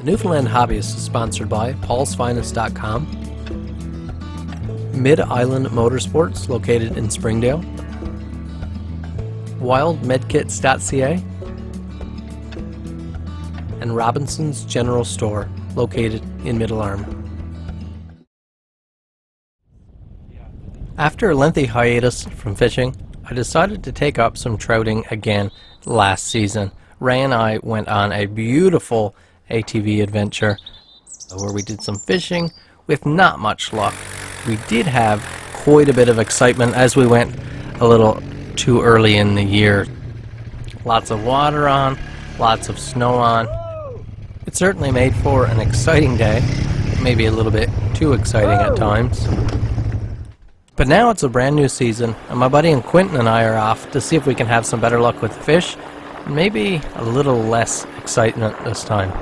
Newfoundland Hobbyist is sponsored by paulsfinest.com, Mid-Island Motorsports located in Springdale, wildmedkits.ca, and Robinson's General Store located in Middle Arm. After a lengthy hiatus from fishing, I decided to take up some trouting again last season. Ray and I went on a beautiful ATV adventure where we did some fishing with not much luck. We did have quite a bit of excitement as we went a little too early in the year. Lots of water on, lots of snow on. It certainly made for an exciting day, maybe a little bit too exciting at times. But now it's a brand new season, and my buddy and Quentin and I are off to see if we can have some better luck with the fish, and maybe a little less excitement this time.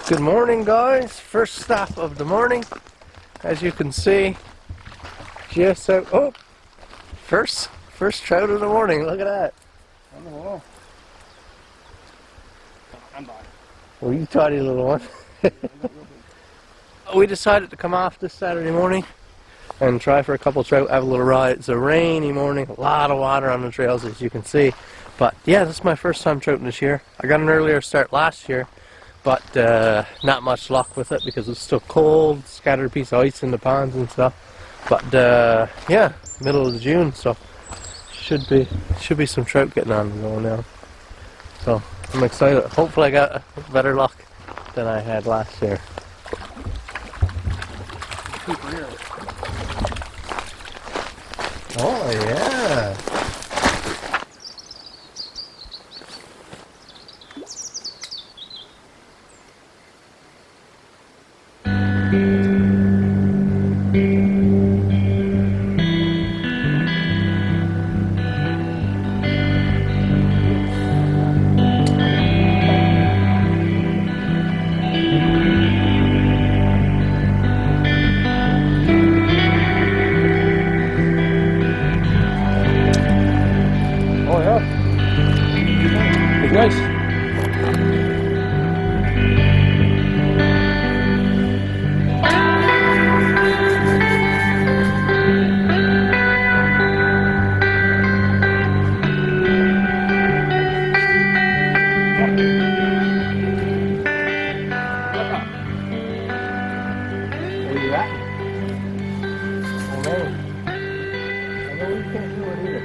Good morning, guys. First stop of the morning. As you can see, just out. Oh, first trout of the morning. Look at that. On the wall. I'm back. Oh, you tiny little one. We decided to come off this Saturday morning and try for a couple trout, have a little ride. It's a rainy morning, a lot of water on the trails, as you can see. But yeah, this is my first time trouting this year. I got an earlier start last year, but not much luck with it because it's still cold, scattered a piece of ice in the ponds and stuff. But yeah, middle of June, so should be some trout getting on and going now. So I'm excited. Hopefully I got better luck than I had last year. Oh yeah. Nice. Where you at? I know you can't do it either.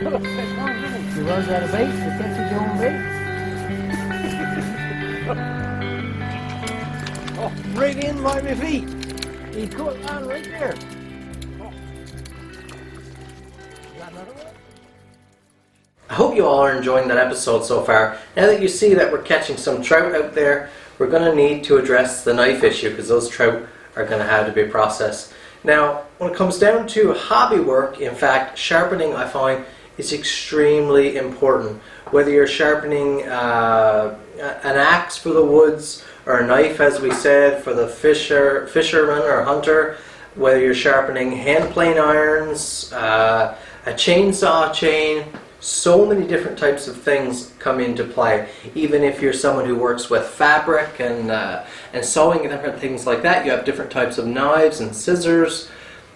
You runs out of bait, you catches your own bait. Oh, right in by my feet. He caught on right there. Oh. Got another one? I hope you all are enjoying that episode so far. Now that you see that we're catching some trout out there, we're going to need to address the knife issue because those trout are going to have to be processed. Now, when it comes down to hobby work, in fact, sharpening I find is extremely important. Whether you're sharpening an axe for the woods or a knife, as we said, for the fisherman or hunter, whether you're sharpening hand plane irons, a chainsaw chain, So many different types of things come into play. Even if you're someone who works with fabric and sewing and different things like that, you have different types of knives and scissors.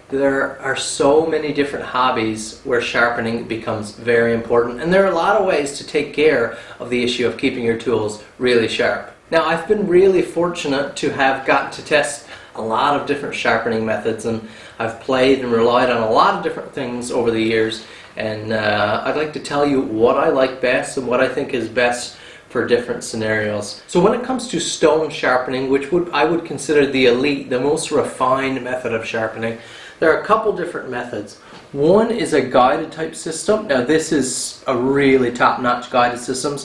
There are so many different hobbies where sharpening becomes very important, and there are a lot of ways to take care of the issue of keeping your tools really sharp. Now, I've been really fortunate to have gotten to test a lot of different sharpening methods, and I've played and relied on a lot of different things over the years, and I'd like to tell you what I like best and what I think is best for different scenarios. So when it comes to stone sharpening, which I would consider the elite, the most refined method of sharpening, there are a couple different methods. One is a guided type system. Now this is a really top-notch guided system.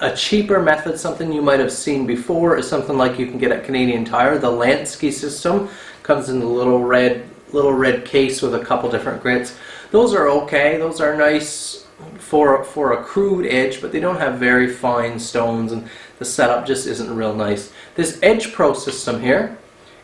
A cheaper method, something you might have seen before, is something like you can get at Canadian Tire. The Lansky system comes in the little red case with a couple different grits. Those are okay. Those are nice for a crude edge, but they don't have very fine stones, and the setup just isn't real nice. This Edge Pro system here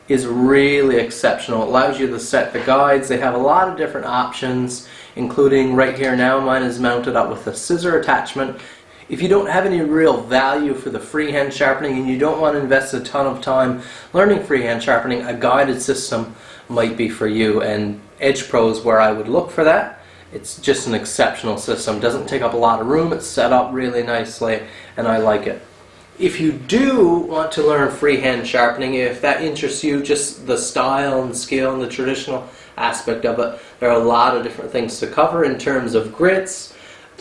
is really exceptional. It allows you to set the guides. They have a lot of different options, including right here now, mine is mounted up with a scissor attachment. If you don't have any real value for the freehand sharpening and you don't want to invest a ton of time learning freehand sharpening, a guided system might be for you, and Edge Pro is where I would look for that. It's just an exceptional system. It doesn't take up a lot of room. It's set up really nicely, and I like it. If you do want to learn freehand sharpening, if that interests you, just the style and skill and the traditional aspect of it, there are a lot of different things to cover in terms of grits.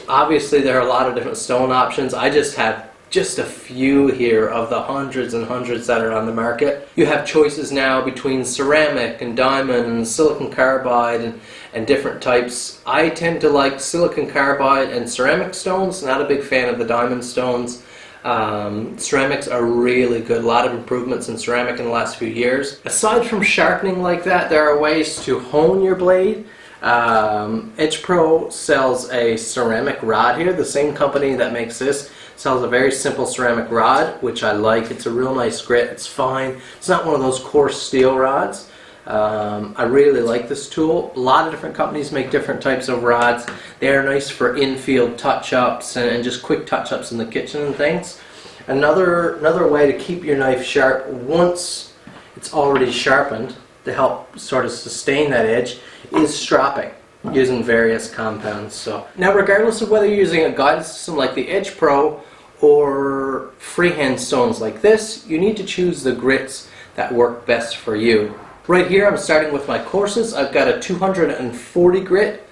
Obviously there are a lot of different stone options. I just have just a few here of the hundreds and hundreds that are on the market. You have choices now between ceramic and diamond and silicon carbide and different types. I tend to like silicon carbide and ceramic stones, not a big fan of the diamond stones. Ceramics are really good. A lot of improvements in ceramic in the last few years. Aside from sharpening like that, there are ways to hone your blade. Edge Pro sells a ceramic rod here. The same company that makes this sells a very simple ceramic rod, which I like. It's a real nice grit. It's fine. It's not one of those coarse steel rods. I really like this tool. A lot of different companies make different types of rods. They are nice for in-field touch-ups and just quick touch-ups in the kitchen and things. Another way to keep your knife sharp once it's already sharpened to help sort of sustain that edge is stropping using various compounds. So now, regardless of whether you're using a guided system like the Edge Pro or freehand stones like this, you need to choose the grits that work best for you. Right here I'm starting with my coarses. I've got a 240 grit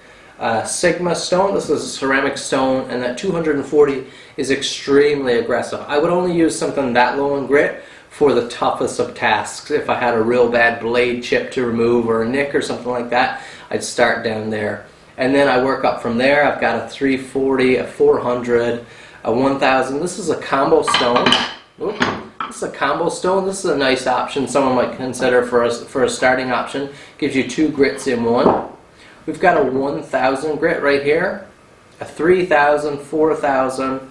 Sigma stone. This is a ceramic stone, and that 240 is extremely aggressive. I would only use something that low in grit for the toughest of tasks. If I had a real bad blade chip to remove or a nick or something like that, I'd start down there. And then I work up from there. I've got a 340, a 400, a 1000. This is a combo stone. Oop. This is a combo stone. This is a nice option someone might consider for a starting option. Gives you two grits in one. We've got a 1000 grit right here, a 3000, 4000,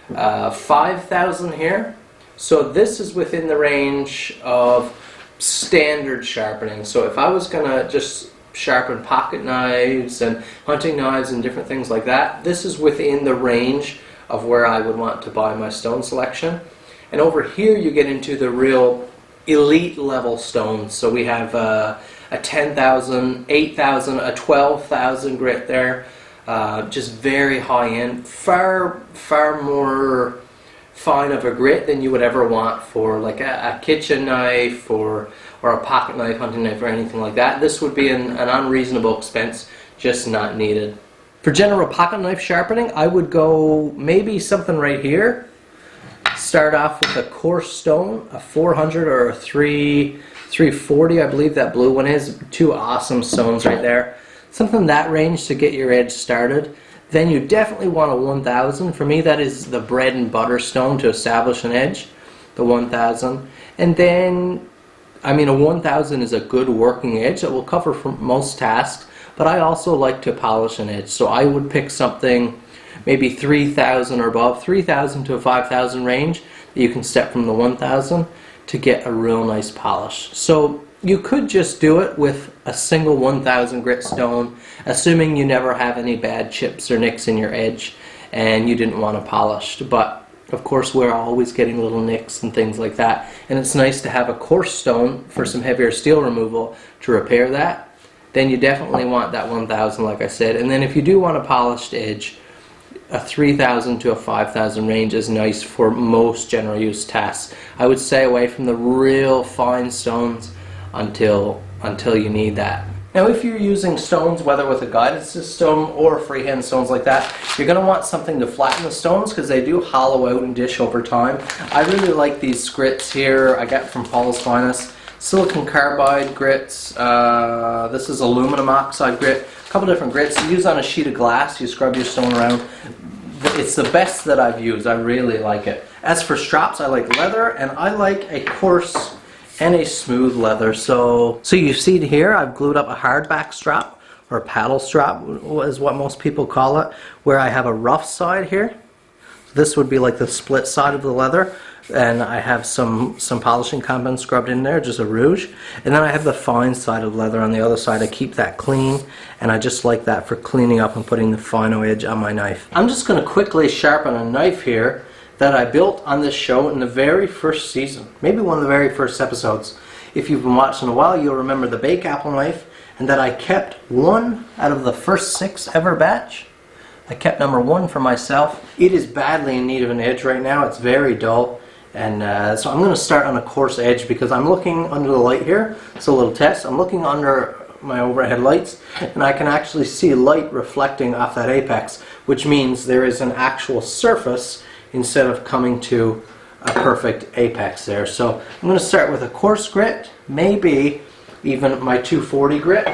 5000 here. So this is within the range of standard sharpening. So if I was going to just sharpen pocket knives and hunting knives and different things like that, this is within the range of where I would want to buy my stone selection. And over here you get into the real elite level stones. So we have a 10,000, 8,000, a 12,000 grit there. Just very high end, far more fine of a grit than you would ever want for like a kitchen knife or a pocket knife, hunting knife, or anything like that. This would be an unreasonable expense, just not needed. For general pocket knife sharpening, I would go maybe something right here. Start off with a coarse stone, a 400 or a 340, I believe that blue one is. Two awesome stones right there. Something that range to get your edge started. Then you definitely want a 1000. For me, that is the bread and butter stone to establish an edge, the 1000. And then, I mean, a 1000 is a good working edge that will cover for most tasks, but I also like to polish an edge. So I would pick something maybe 3000 or above, 3000 to a 5000 range that you can step from the 1000 to get a real nice polish. So You could just do it with a single 1000 grit stone, assuming you never have any bad chips or nicks in your edge and you didn't want it polished. But of course we're always getting little nicks and things like that, and it's nice to have a coarse stone for some heavier steel removal to repair that. Then you definitely want that 1000, like I said. And then if you do want a polished edge, a 3000 to a 5000 range is nice for most general use tasks. I would stay away from the real fine stones until you need that. Now if you're using stones, whether with a guided system or freehand stones like that, you're going to want something to flatten the stones because they do hollow out and dish over time. I really like these grits here I got from Paul's Finest. Silicon carbide grits, this is aluminum oxide grit, a couple different grits. You use on a sheet of glass, you scrub your stone around. It's the best that I've used, I really like it. As for straps, I like leather, and I like a coarse and a smooth leather. So you see here I've glued up a hardback strap, or a paddle strap is what most people call it, where I have a rough side here. This would be like the split side of the leather, and I have some polishing compound scrubbed in there, just a rouge, and then I have the fine side of leather on the other side. I keep that clean, and I just like that for cleaning up and putting the final edge on my knife. I'm just going to quickly sharpen a knife here that I built on this show in the very first season, maybe one of the very first episodes. If you've been watching a while, you'll remember the bake apple knife, and that I kept one out of the first 6 ever batch. I kept number 1 for myself. It is badly in need of an edge right now. It's very dull, and so I'm going to start on a coarse edge because I'm looking under the light here. It's a little test. I'm looking under my overhead lights, and I can actually see light reflecting off that apex, which means there is an actual surface instead of coming to a perfect apex there. So I'm going to start with a coarse grit, maybe even my 240 grit.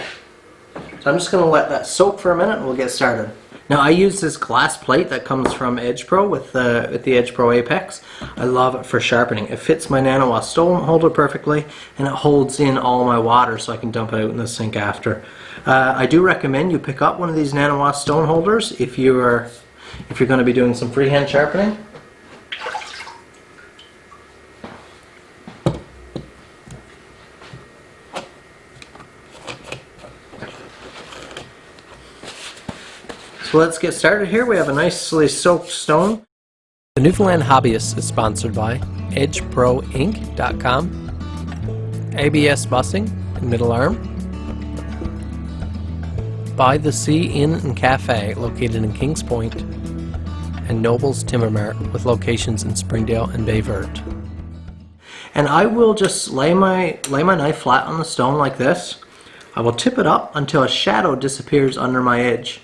So I'm just going to let that soak for a minute and we'll get started. Now I use this glass plate that comes from Edge Pro with the Edge Pro Apex. I love it for sharpening. It fits my NanoWa stone holder perfectly, and it holds in all my water so I can dump it out in the sink after. I do recommend you pick up one of these NanoWa stone holders if you're going to be doing some freehand sharpening. So let's get started here. We have a nicely soaked stone. The Newfoundland Hobbyist is sponsored by EdgeProInc.com, ABS Bussing in Middle Arm, By the Sea Inn and Cafe located in Kings Point, and Noble's Timber Mart with locations in Springdale and Bay Verte. And I will just lay my knife flat on the stone like this. I will tip it up until a shadow disappears under my edge.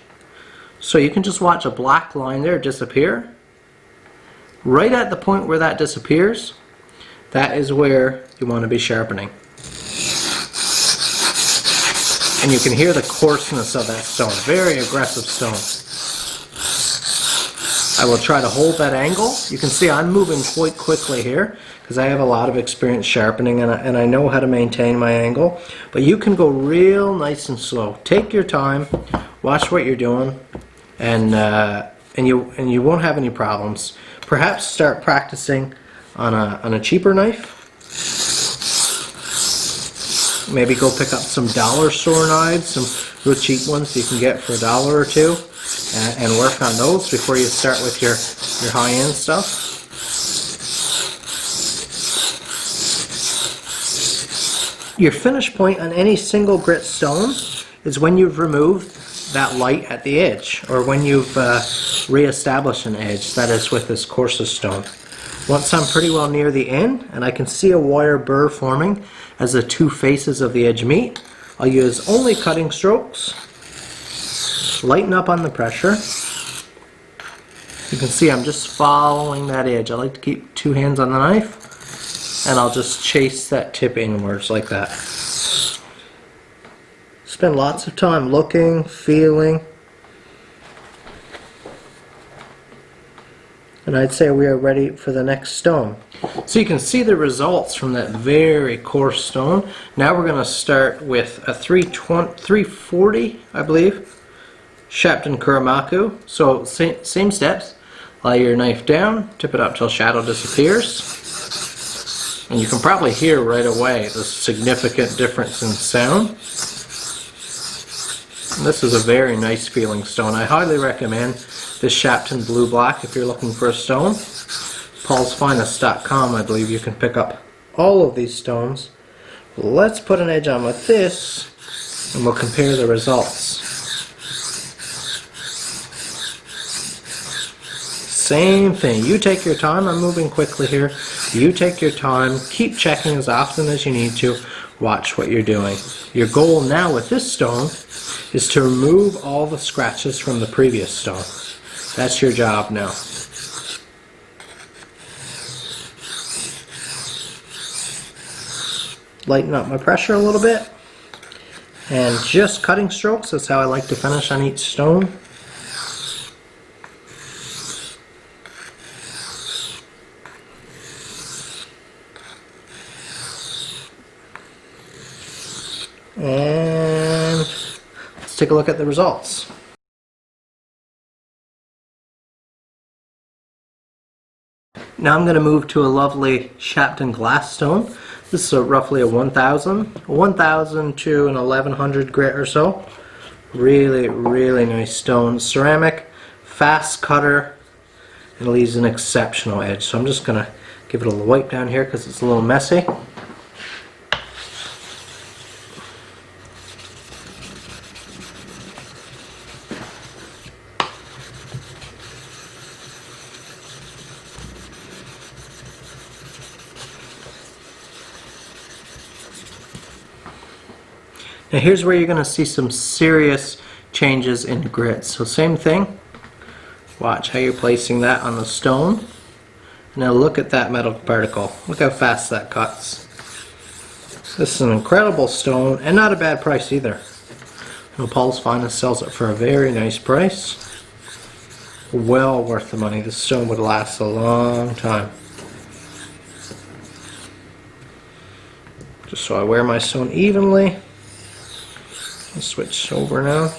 So you can just watch a black line there disappear. Right at the point where that disappears, that is where you want to be sharpening. And you can hear the coarseness of that stone. Very aggressive stone. I will try to hold that angle. You can see I'm moving quite quickly here because I have a lot of experience sharpening, and I know how to maintain my angle. But you can go real nice and slow. Take your time, watch what you're doing, and you won't have any problems. Perhaps start practicing on a cheaper knife. Maybe go pick up some dollar store knives, some real cheap ones you can get for $1 or $2, and work on those before you start with your high-end stuff. Your finish point on any single grit stone is when you've removed that light at the edge, or when you've re-established an edge, that is with this coarsest stone. Once I'm pretty well near the end and I can see a wire burr forming as the two faces of the edge meet, I'll use only cutting strokes, lighten up on the pressure. You can see I'm just following that edge. I like to keep 2 hands on the knife, and I'll just chase that tip inwards like that. Spend lots of time looking, feeling, and I'd say we are ready for the next stone. So you can see the results from that very coarse stone. Now we're going to start with a 340, I believe, Sharpening Kuramaku. So same steps. Lay your knife down, tip it up till shadow disappears. And you can probably hear right away the significant difference in sound. And this is a very nice feeling stone. I highly recommend this Sharpening Blue Black if you're looking for a stone. paulsfinest.com, I believe you can pick up all of these stones. Let's put an edge on with this and we'll compare the results. Same thing. You take your time. I'm moving quickly here. You take your time. Keep checking as often as you need to. Watch what you're doing. Your goal now with this stone is to remove all the scratches from the previous stone. That's your job now. Lighten up my pressure a little bit. And just cutting strokes. That's how I like to finish on each stone. And let's take a look at the results. Now I'm going to move to a lovely Sharpening glass stone. This is roughly a 1,000 to an 1,100 grit or so. Really nice stone. Ceramic, fast cutter, and it leaves an exceptional edge. So I'm just going to give it a little wipe down here because it's a little messy. Now here's where you're going to see some serious changes in grit. So same thing. Watch how you're placing that on the stone. Now look at that metal particle. Look how fast that cuts. This is an incredible stone and not a bad price either. Paul's Finest sells it for a very nice price. Well worth the money. This stone would last a long time. Just so I wear my stone evenly. I'll switch over now.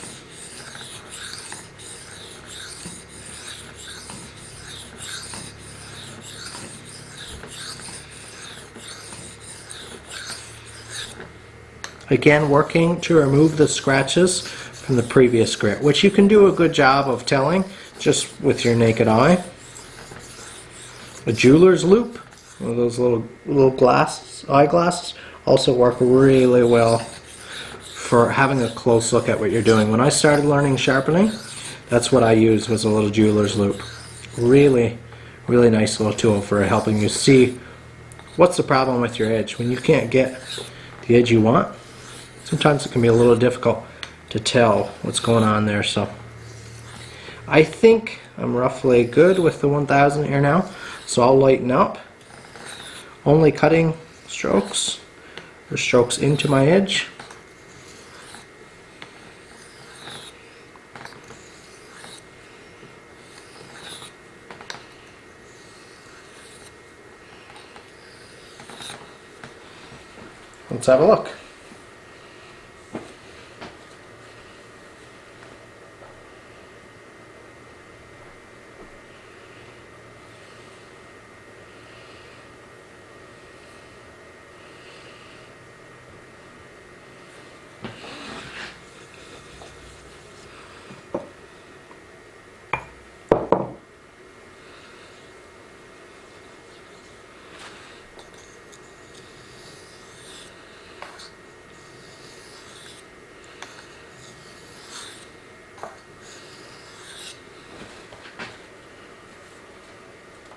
Again, working to remove the scratches from the previous grit, which you can do a good job of telling just with your naked eye. A jeweler's loop, one of those little eyeglasses, also work really well for having a close look at what you're doing. When I started learning sharpening, that's what I used, was a little jeweler's loop. Really nice little tool for helping you see what's the problem with your edge. When you can't get the edge you want, sometimes it can be a little difficult to tell what's going on there. So I think I'm roughly good with the 1,000 here now, so I'll lighten up. Only cutting strokes or strokes into my edge. Let's have a look.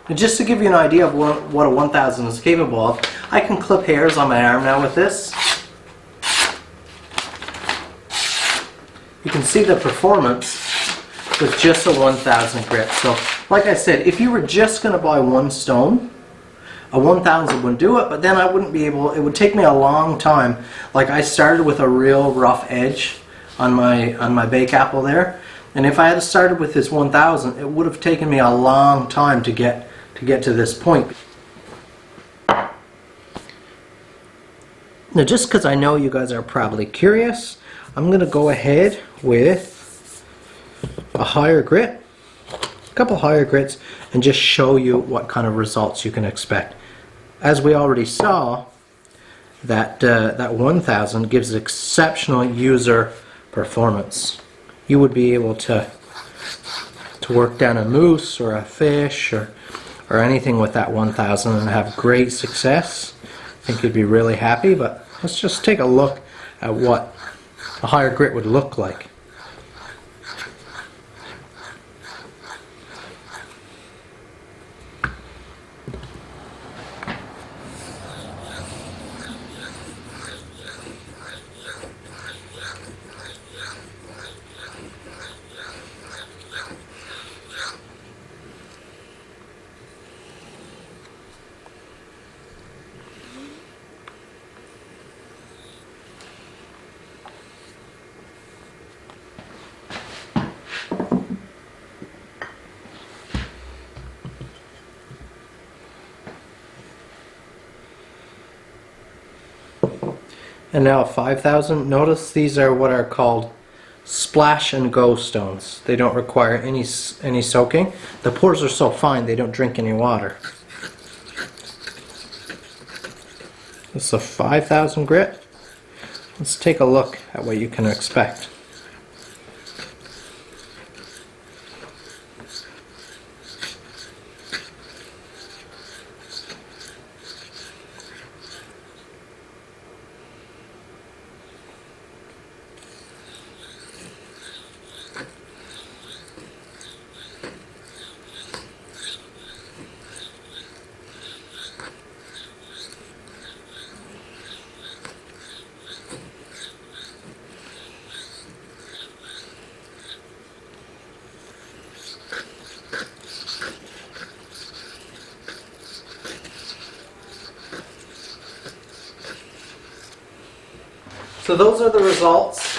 And just to give you an idea of what a 1,000 is capable of, I can clip hairs on my arm now with this. You can see the performance with just a 1,000 grit. So, like I said, if you were just going to buy one stone, a 1,000 wouldn't do it, but then I wouldn't be able, it would take me a long time. Like I started with a real rough edge on my bake apple there, and if I had started with this 1,000, it would have taken me a long time to get to this point. Now, just because I know you guys are probably curious, I'm going to go ahead with a higher grit, a couple higher grits, and just show you what kind of results you can expect. As we already saw, that 1000 gives exceptional user performance. You would be able to work down a moose or a fish or anything with that 1000 and have great success. I think you'd be really happy, but let's just take a look at what a higher grit would look like. And now 5000, notice these are what are called splash and go stones. They don't require any soaking. The pores are so fine they don't drink any water. This is a 5000 grit. Let's take a look at what you can expect. So those are the results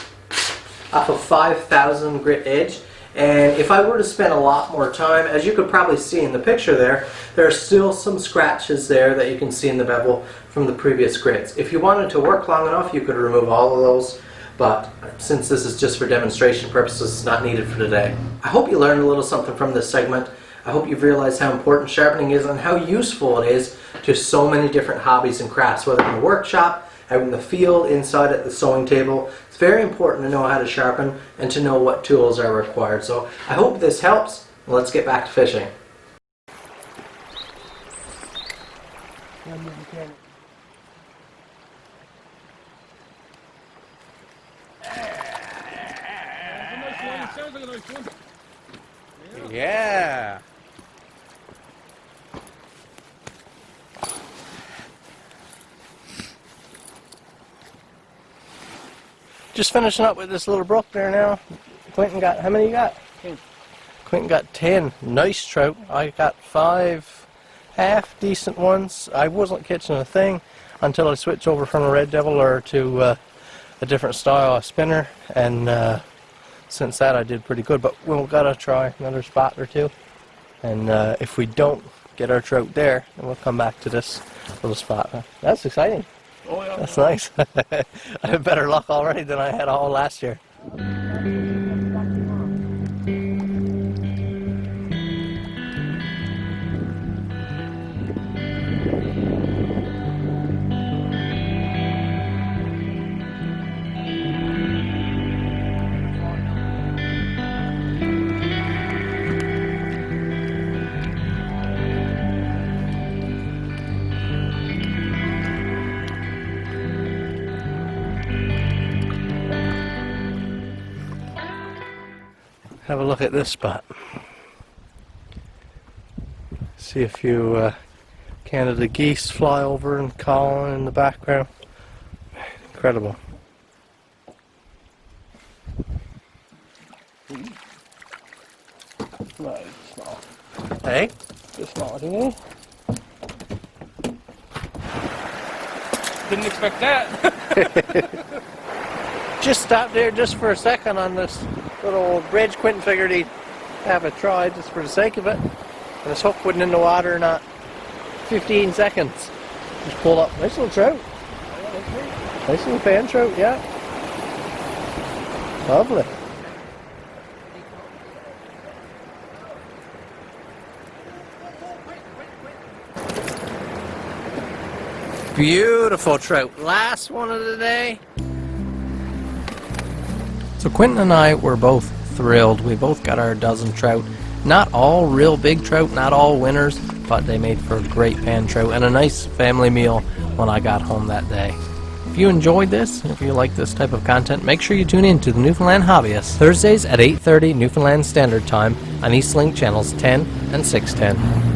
off a 5000 grit edge. And if I were to spend a lot more time, as you could probably see in the picture there are still some scratches there that you can see in the bevel from the previous grits. If you wanted to work long enough, you could remove all of those, but since this is just for demonstration purposes, it's not needed for today. I hope you learned a little something from this segment. I hope you've realized how important sharpening is and how useful it is to so many different hobbies and crafts, whether in the workshop, out in the field, inside at the sewing table. It's very important to know how to sharpen and to know what tools are required. So I hope this helps. Let's get back to fishing. Yeah. Just finishing up with this little brook there now. Quentin got, how many you got? 10. Quentin got 10. Nice trout. I got 5 half decent ones. I wasn't catching a thing until I switched over from a red devil or to a different style of spinner, and since that I did pretty good, but we've got to try another spot or two, and if we don't get our trout there, then we'll come back to this little spot. That's exciting. Oh, yeah. That's nice. I have better luck already than I had all last year. Have a look at this spot. See a few Canada geese fly over and calling in the background. Incredible. No, it's small. Hey? It's small, didn't you? Didn't expect that. Just stopped there just for a second on this little bridge. Quentin figured he'd have a try just for the sake of it. And his hook went in the water in 15 seconds. Just pulled up. Nice little trout. Nice little pan trout, yeah. Lovely. Beautiful trout. Last one of the day. So Quentin and I were both thrilled. We both got our dozen trout. Not all real big trout, not all winners, but they made for a great pan trout and a nice family meal when I got home that day. If you enjoyed this, if you like this type of content, make sure you tune in to the Newfoundland Hobbyist Thursdays at 8:30 Newfoundland Standard Time on Eastlink channels 10 and 610.